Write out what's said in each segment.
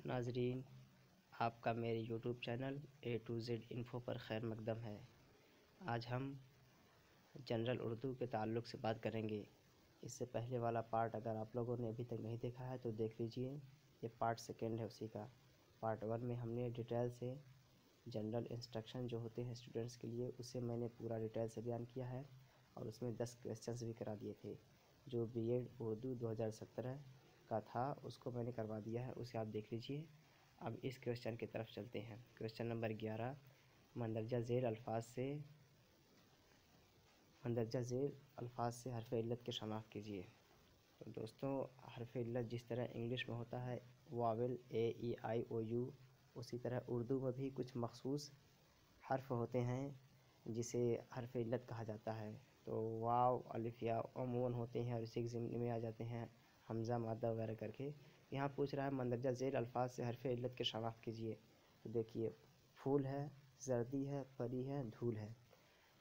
नाजरीन, आपका मेरे YouTube channel A to Z info पर खैर मकदम है। आज हम जनरल उर्दू के ताल्लुक़ से बात करेंगे। इससे पहले वाला पार्ट अगर आप लोगों ने अभी तक नहीं देखा है तो देख लीजिए। ये पार्ट सेकंड है उसी का। पार्ट 1 में हमने डिटेल से जनरल इंस्ट्रक्शन जो होते हैं स्टूडेंट्स के लिए, उसे मैंने पूरा डिटेल से बयान किया है और उसमें 10 क्वेश्चंस भी करा दिए थे। जो B.Ed उर्दू 2017 का था उसको मैंने करवा दिया है, उसे आप देख लीजिए। अब इस क्वेश्चन की तरफ चलते हैं। क्वेश्चन नंबर 11, मंदरजा झेल अल्फाज से हरफ इल्लत की शनाख्त कीजिए। तो दोस्तों, हरफ इल्लत जिस तरह इंग्लिश में होता है वावेल A-E-I-O-U, उसी तरह उर्दू में भी कुछ मखसूस हर्फ होते हैं जिसे हरफ इल्लत कहा जाता है। तो वाव, अलिफ, या अमूमन होते हैं और इसी के ज़िम्मे में आ जाते हैं हमज़ा, मादा वगैरह करके। यहाँ पूछ रहा है मंदरजा झेल अल्फाज से हरफ इल्लत की शनाख्त कीजिए। तो देखिए, फूल है, जर्दी है, परी है, धूल है।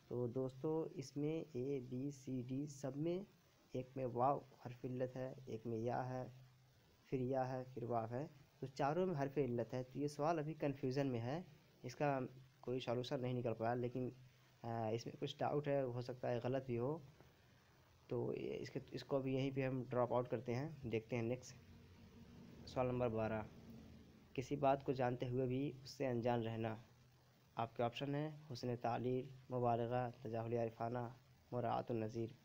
तो दोस्तों, इसमें A-B-C-D सब में एक में वाव हरफ इल्लत है, एक में या है, फिर या है, फिर वाव है। तो चारों में हरफ इल्लत है। तो ये सवाल अभी कन्फ्यूज़न में है, इसका कोई सॉल्यूशन नहीं निकल पाया, लेकिन इसमें कुछ डाउट है, हो सकता है गलत भी हो। तो इसको भी यहीं पे हम ड्रॉप आउट करते हैं। देखते हैं नेक्स्ट सवाल नंबर 12, किसी बात को जानते हुए भी उससे अनजान रहना। आपके ऑप्शन है हुस्न तालील, मुबालगा, तजाहुल आरिफाना, मुराअतुन नज़ीर।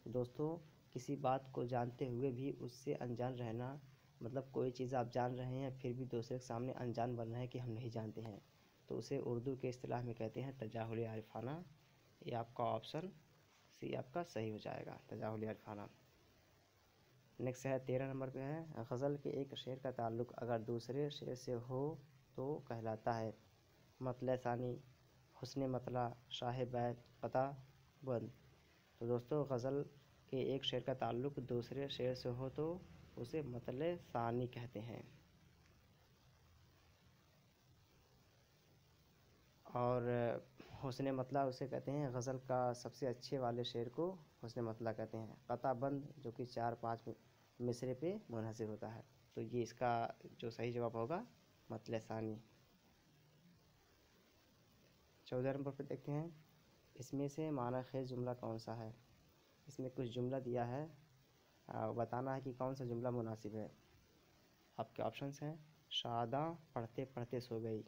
दोस्तों, किसी बात को जानते हुए भी उससे अनजान रहना मतलब कोई चीज़ आप जान रहे हैं फिर भी दूसरे के सामने अनजान बन रहे हैं कि हम नहीं जानते हैं, तो उसे उर्दू के इस्तिलाह में कहते हैं तजाहुल आरिफाना। ये आपका ऑप्शन सी आपका सही हो जाएगा, तजाहुल आरिफाना। नेक्स्ट है 13 नंबर पे है, गज़ल के एक शेर का ताल्लुक़ अगर दूसरे शेर से हो तो कहलाता है मतले सानी, हुस्न मतला, शाह बैत, क़ता बंद। तो दोस्तों, गज़ल के एक शेर का ताल्लुक़ दूसरे शेर से हो तो उसे मतले सानी कहते हैं। और हुस्न मतला उसे कहते हैं, गज़ल का सबसे अच्छे वाले शेर को हुस्न मतला कहते हैं। क़ता बंद जो कि 4-5 मिसरे पे मुनहसर होता है। तो ये इसका जो सही जवाब होगा मतले सानी। 14 नंबर पर देखते हैं, इसमें से माना खेज़ जुमला कौन सा है। इसमें कुछ जुमला दिया है, बताना है कि कौन सा जुमला मुनासिब है। आपके ऑप्शंस हैं शादा पढ़ते पढ़ते सो गई,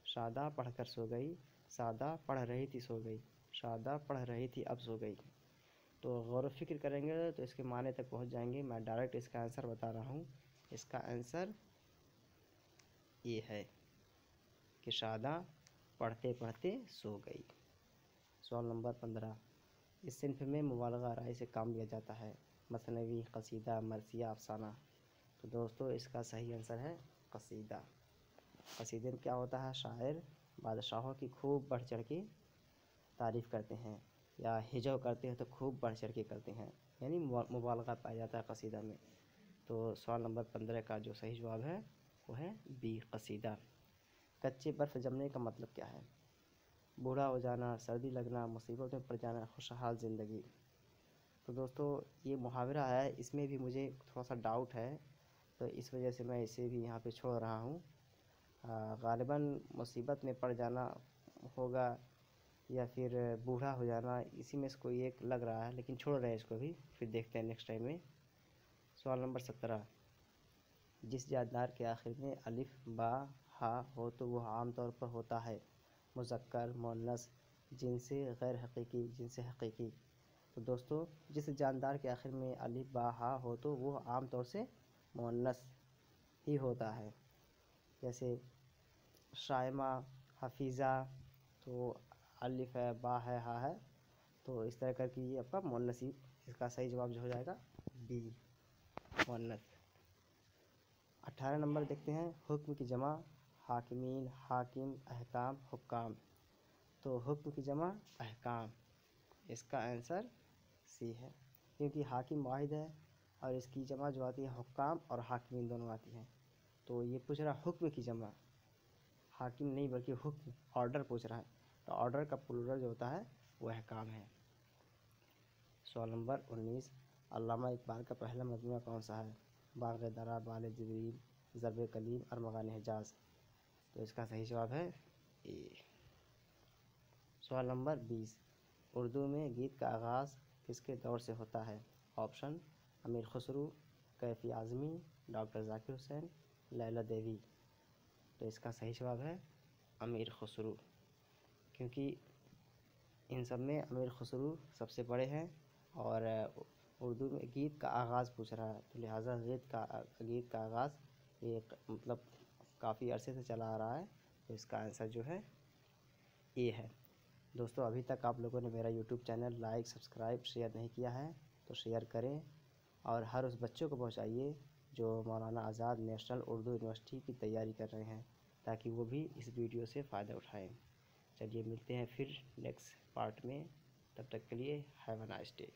शादा पढ़कर सो गई, सादा पढ़ रही थी सो गई, शादा पढ़ रही थी अब सो गई। तो गौर फिक्र करेंगे तो इसके माने तक पहुंच जाएंगे। मैं डायरेक्ट इसका आंसर बता रहा हूं। इसका आंसर ये है कि शादा पढ़ते पढ़ते सो गई। सवाल नंबर 15, इस सिन्फ में मुबालगा आराई से काम लिया जाता है, मसनवी, कसीदा, मरसिया, अफसाना। तो दोस्तों, इसका सही आंसर है कसीदा। कसीदे में क्या होता है, शायर बादशाहों की खूब बढ़ चढ़ के तारीफ़ करते हैं या हिजव करते हैं तो खूब बढ़ चढ़ के करते हैं, यानी मुबालगा पाया जाता है कसीदा में। तो सवाल नंबर 15 का जो सही जवाब है वो है बी, कसीदा। कच्चे बर्फ़ जमने का मतलब क्या है। बूढ़ा हो जाना, सर्दी लगना, मुसीबत में पड़ जाना, खुशहाल ज़िंदगी। तो दोस्तों, ये मुहावरा है, इसमें भी मुझे थोड़ा सा डाउट है, तो इस वजह से मैं इसे भी यहाँ पे छोड़ रहा हूँ। ग़ालिबन मुसीबत में पड़ जाना होगा या फिर बूढ़ा हो जाना, इसी में से कोई एक लग रहा है, लेकिन छोड़ रहे हैं इसको भी, फिर देखते हैं नेक्स्ट टाइम में। सवाल नंबर 17, जिस जानदार के आखिर में अलिफ, बा, हा हो तो वह आम तौर पर होता है मुज़क्कर, मुअन्नस, जिनसे गैर हकीकी, जिनसे हकीकी। तो दोस्तों, जिस जानदार के आखिर में अलिफ, बा, हा हो तो वो आम तौर से मुअन्नस ही होता है। जैसे शाइमा, हफीज़ा, तो अलिफ है, बा है, हा है, तो इस तरह करके ये आपका मुअन्नस ही। इसका सही जवाब जो हो जाएगा बी, मुअन्नस। 18 नंबर देखते हैं, हुक्म की जमा, हाकिमीन, हाकिम, अहकाम, हुक्काम। तो हुक्म की जमा अहकाम, इसका आंसर सी है, क्योंकि हाकिम वाहिद है और इसकी जमा जो आती है हुक्काम और हाकिमीन दोनों आती हैं। तो ये पूछ रहा हुक्म की जमा, हाकिम नहीं बल्कि हुक्म, ऑर्डर पूछ रहा है, तो ऑर्डर का प्लूरल जो होता है वो अहकाम है। सवाल नंबर 19, अल्लामा इकबाल का पहला मजमूआ कौन सा है। बाग़ दरा, बाल जिब्रील, ज़रब कलीम अरमगान हिजाज। तो इसका सही जवाब है ए। सवाल नंबर 20, उर्दू में गीत का आगाज़ किसके दौर से होता है? ऑप्शन अमीर खुसरू, कैफ़ी आज़मी, डॉक्टर ज़ाकिर हुसैन, लैला देवी। तो इसका सही जवाब है अमीर खुसरू, क्योंकि इन सब में अमीर खुसरू सबसे बड़े हैं और उर्दू में गीत का आगाज़ पूछ रहा है, तो लिहाजा गीत का आगाज़ ये मतलब काफ़ी अरसे से चला आ रहा है। तो इसका आंसर जो है ए है। दोस्तों, अभी तक आप लोगों ने मेरा YouTube channel like, subscribe, share नहीं किया है तो शेयर करें और हर उस बच्चों को पहुंचाइए जो मौलाना आज़ाद नेशनल उर्दू यूनिवर्सिटी की तैयारी कर रहे हैं, ताकि वो भी इस वीडियो से फ़ायदा उठाएं। चलिए मिलते हैं फिर नेक्स्ट पार्ट में, तब तक के लिए हैव अ नाइस डे।